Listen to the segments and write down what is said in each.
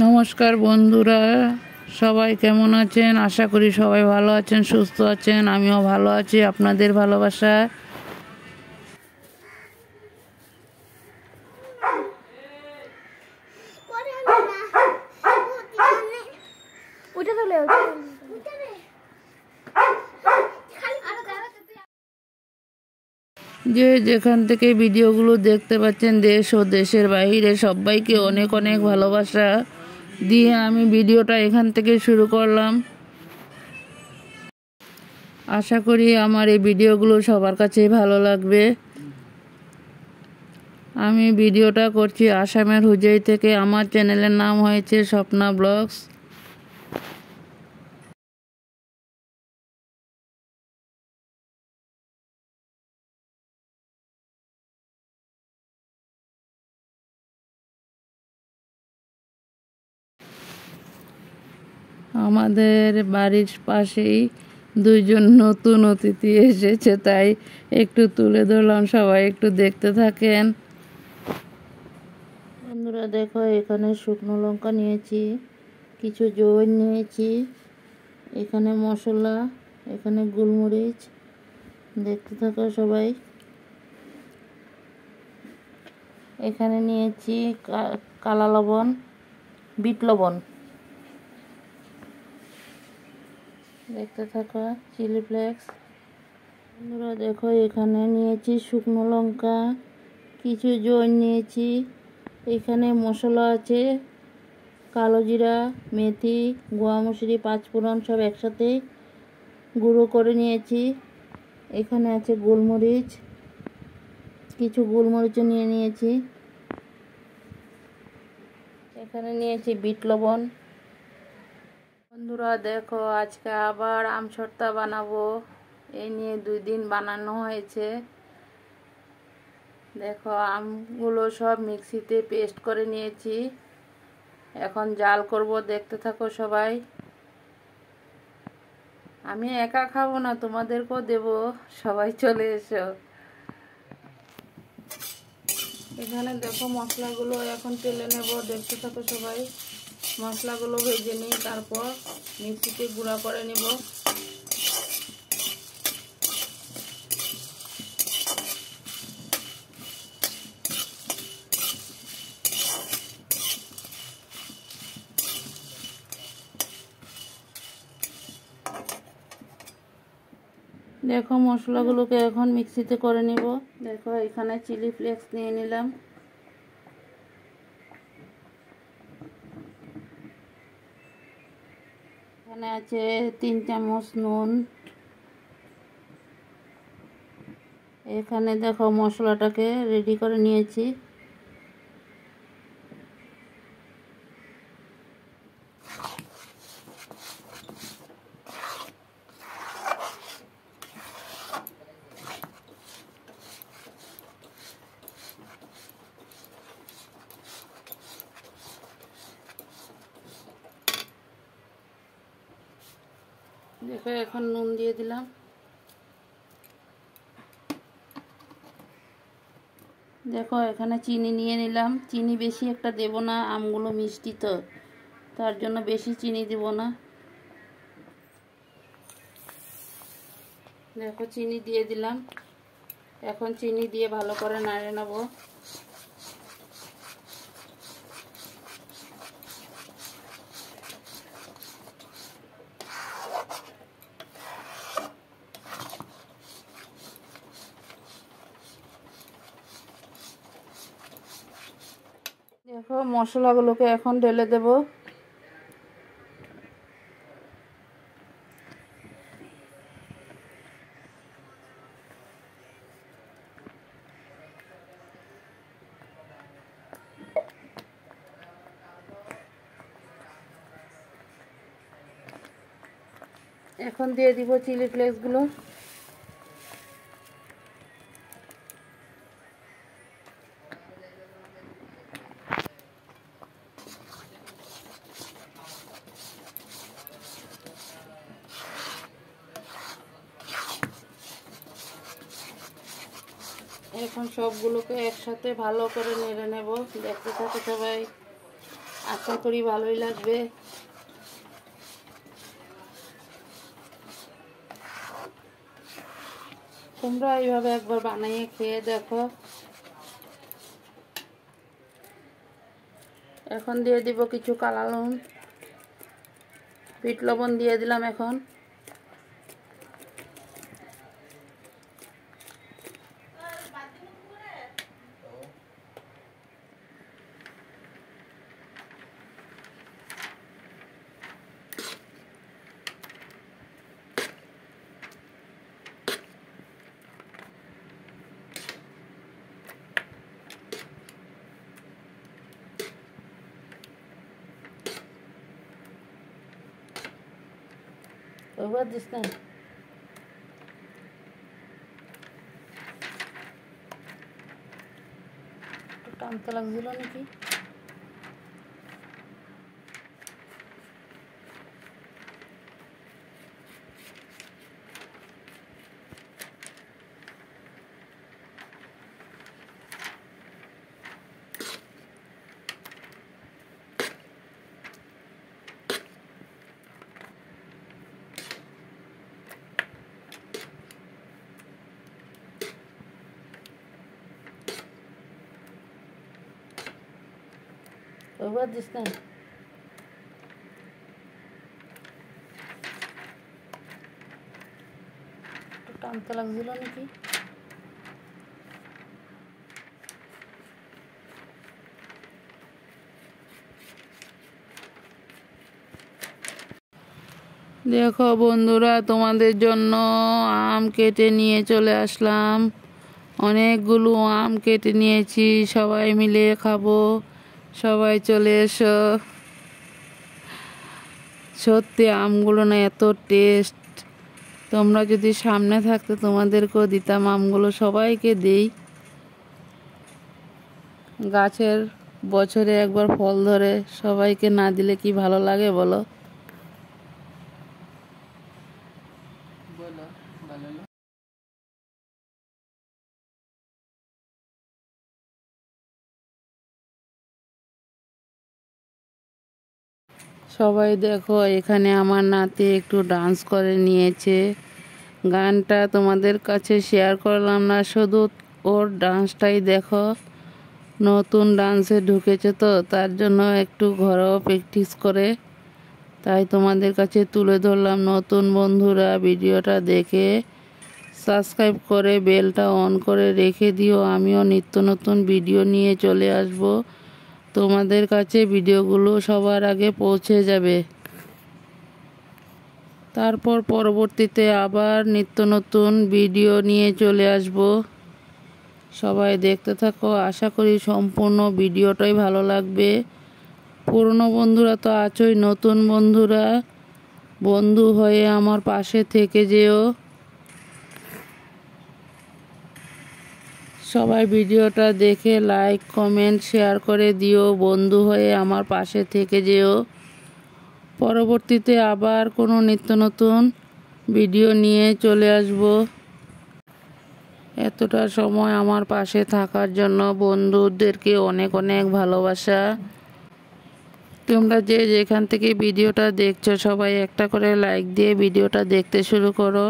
নমস্কার বন্ধুরা, সবাই কেমন আছেন? আশা করি সবাই ভালো আছেন, সুস্থ আছেন। আমিও ভালো আছি আপনাদের ভালোবাসায়। যে যেখান থেকে ভিডিওগুলো দেখতে পাচ্ছেন, দেশ ও দেশের বাইরে, সবাইকে অনেক অনেক ভালোবাসা দিয়ে আমি ভিডিওটা এখান থেকে শুরু করলাম। আশা করি আমার এই ভিডিওগুলো সবার কাছেই ভালো লাগবে। আমি ভিডিওটা করছি আসামের হুজাই থেকে। আমার চ্যানেলের নাম হয়েছে স্বপ্না ব্লগস। আমাদের বাড়ির পাশেই দুইজন নতুন অতিথি এসেছে, তাই একটু তুলে ধরলাম, সবাই একটু দেখতে থাকেন। বন্ধুরা দেখো, এখানে শুকনো লঙ্কা নিয়েছি, কিছু জোয়ান নিয়েছি, এখানে মশলা, এখানে গোলমরিচ। দেখতে থাকো সবাই। এখানে নিয়েছি কালা লবণ, বিট লবণ। দেখতে থাকো, চিলি ফ্লেক্স। বন্ধুরা দেখো, এখানে নিয়েছি শুকনো লঙ্কা, কিছু জোয়ান নিয়েছি, এখানে মশলা আছে কালো জিরা, মেথি, গোয়া মসুরি, পাঁচফোড়ন সব একসাথে গুঁড়ো করে নিয়েছি। এখানে আছে গোলমরিচ, কিছু গোলমরিচও নিয়ে নিয়েছি। এখানে নিয়েছি বিট লবণ। বন্ধুরা দেখো, আজকে আবার আমসত্ত্বা বানাবো। এই নিয়ে 2 দিন বানানো হয়েছে। দেখো, আমগুলো সব মিক্সিতে পেস্ট করে নিয়েছি, এখন জাল করব। দেখতে থাকো সবাই। আমি একা খাবো না, তোমাদেরকেও দেব, সবাই চলে এসো। এখানে দেখো মশলাগুলো এখন তেলে নেব। দেখতে থাকো সবাই। মশলাগুলো ভেজে নিই, তারপর মিক্সিতে গুঁড়া করে নিব। দেখো মশলাগুলোকে এখন মিক্সিতে করে নিব। দেখো এখানে চিলি ফ্লেক্স নিয়ে নিলাম। এখানে আছে 3 চামচ নুন। এখানে দেখো মশলাটাকে রেডি করে নিয়েছি। দেখো এখন নুন দিয়ে দিলাম। দেখো এখানে চিনি নিয়ে নিলাম। চিনি বেশি একটা দেব না, আমগুলো মিষ্টি তো, তার জন্য বেশি চিনি দেব না। দেখো চিনি দিয়ে দিলাম। এখন চিনি দিয়ে ভালো করে নাড়ে নেব। দেখো মশলাগুলোকে এখন ঢেলে দেব। এখন দিয়ে দিব চিলি ফ্লেক্সগুলো। এখন সবগুলোকে একসাথে ভালো করে নেড়ে নেব। দেখতে থাকো সবাই। আশা করি ভালোই লাগবে। তোমরা এইভাবে একবার বানিয়ে খেয়ে দেখো। এখন দিয়ে দিব কিছু কালো নুন, বিট লবণ দিয়ে দিলাম। এখন ওবার দিস না, টানতে লাগছিল নাকি? ওবার দিস না, টানতে লাগছিল নাকি? দেখো বন্ধুরা, তোমাদের জন্য আম কেটে নিয়ে চলে আসলাম। অনেকগুলো আম কেটে নিয়েছি, সবাই মিলে খাবো। সবাই চলে এসো। সত্যি আমগুলো না এত টেস্ট, তোমরা যদি সামনে থাকতে তোমাদেরকেও দিতাম। আমগুলো সবাইকে দিই। গাছের বছরে একবার ফল ধরে, সবাইকে না দিলে কি ভালো লাগে বলো? সবাই দেখো, এখানে আমার নাতি একটু ডান্স করে নিয়েছে। গানটা তোমাদের কাছে শেয়ার করলাম না, শুধু ওর ডান্সটাই দেখো। নতুন ডান্সে ঢুকেছে তো, তার জন্য একটু ঘরেও প্র্যাকটিস করে, তাই তোমাদের কাছে তুলে ধরলাম। নতুন বন্ধুরা ভিডিওটা দেখে সাবস্ক্রাইব করে বেলটা অন করে রেখে দিও। আমিও নিত্য নতুন ভিডিও নিয়ে চলে আসব, তোমাদের কাছে ভিডিওগুলো সবার আগে পৌঁছে যাবে। তারপর পরবর্তীতে আবার নিত্য নতুন ভিডিও নিয়ে চলে আসব। সবাই দেখতে থাকো, আশা করি সম্পূর্ণ ভিডিওটাই ভালো লাগবে। পুরনো বন্ধুরা তো আছোই, নতুন বন্ধুরা বন্ধু হয়ে আমার পাশে থেকে যেও। সবাই ভিডিওটা দেখে লাইক কমেন্ট শেয়ার করে দিও, বন্ধু হয়ে আমার পাশে থেকে যেও। পরবর্তীতে আবার কোনো নিত্য নতুন ভিডিও নিয়ে চলে আসব। এতটা সময় আমার পাশে থাকার জন্য বন্ধুদেরকে অনেক অনেক ভালোবাসা। তোমরা যে যেখান থেকে ভিডিওটা দেখছো, সবাই একটা করে লাইক দিয়ে ভিডিওটা দেখতে শুরু করো।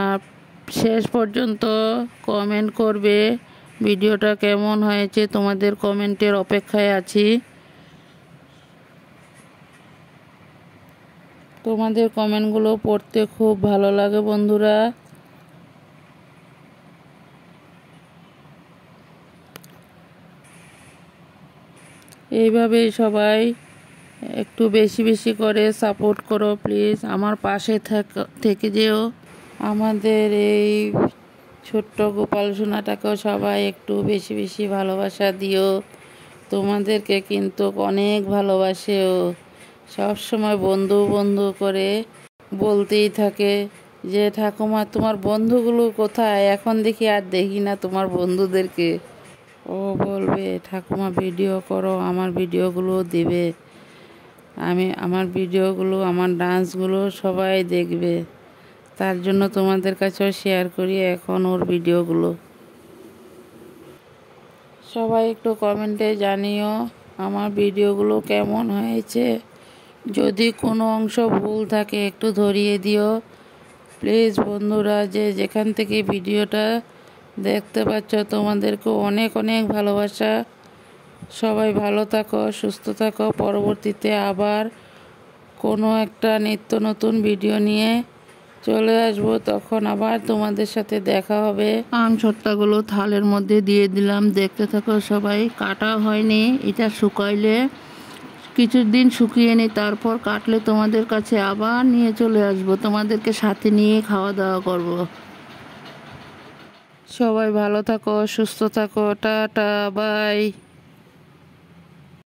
আর শেষ পর্যন্ত কমেন্ট করবে ভিডিওটা কেমন হয়েছে। তোমাদের কমেন্টের অপেক্ষায় আছি। তোমাদের কমেন্টগুলো পড়তে খুব ভালো লাগে বন্ধুরা। এইভাবেই সবাই একটু বেশি বেশি করে সাপোর্ট করো প্লিজ, আমার পাশে থেকে যেও। আমাদের এই ছোট্ট গোপাল সোনাটাকেও সবাই একটু বেশি বেশি ভালোবাসা দিও। তোমাদেরকে কিন্তু অনেক ভালোবাসে ও, সবসময় বন্ধু বন্ধু করে বলতেই থাকে যে ঠাকুমা তোমার বন্ধুগুলো কোথায়, এখন দেখি আর দেখি না তোমার বন্ধুদেরকে। ও বলবে ঠাকুমা ভিডিও করো, আমার ভিডিওগুলো দেবে। আমার ভিডিওগুলো, আমার ডান্সগুলো সবাই দেখবে, তার জন্য তোমাদের কাছেও শেয়ার করি এখন ওর ভিডিওগুলো। সবাই একটু কমেন্টে জানিও আমার ভিডিওগুলো কেমন হয়েছে। যদি কোনো অংশ ভুল থাকে একটু ধরিয়ে দিও প্লিজ। বন্ধুরা, যে যেখান থেকে ভিডিওটা দেখতে পাচ্ছ তোমাদেরকে অনেক অনেক ভালোবাসা। সবাই ভালো থাকো, সুস্থ থাকো। পরবর্তীতে আবার কোনো একটা নিত্য নতুন ভিডিও নিয়ে চলে আসবো, তখন আবার তোমাদের সাথে দেখা হবে। আম ছত্তাগুলো থালের মধ্যে দিয়ে দিলাম, দেখতে থাকো সবাই। কাটা হয়নি, এটা শুকাইলে কিছুদিন শুকিয়ে নিই, তারপর কাটলে তোমাদের কাছে আবার নিয়ে চলে আসবো, তোমাদেরকে সাথে নিয়ে খাওয়া দাওয়া করব। সবাই ভালো থাকো, সুস্থ থাকো। Tata, by.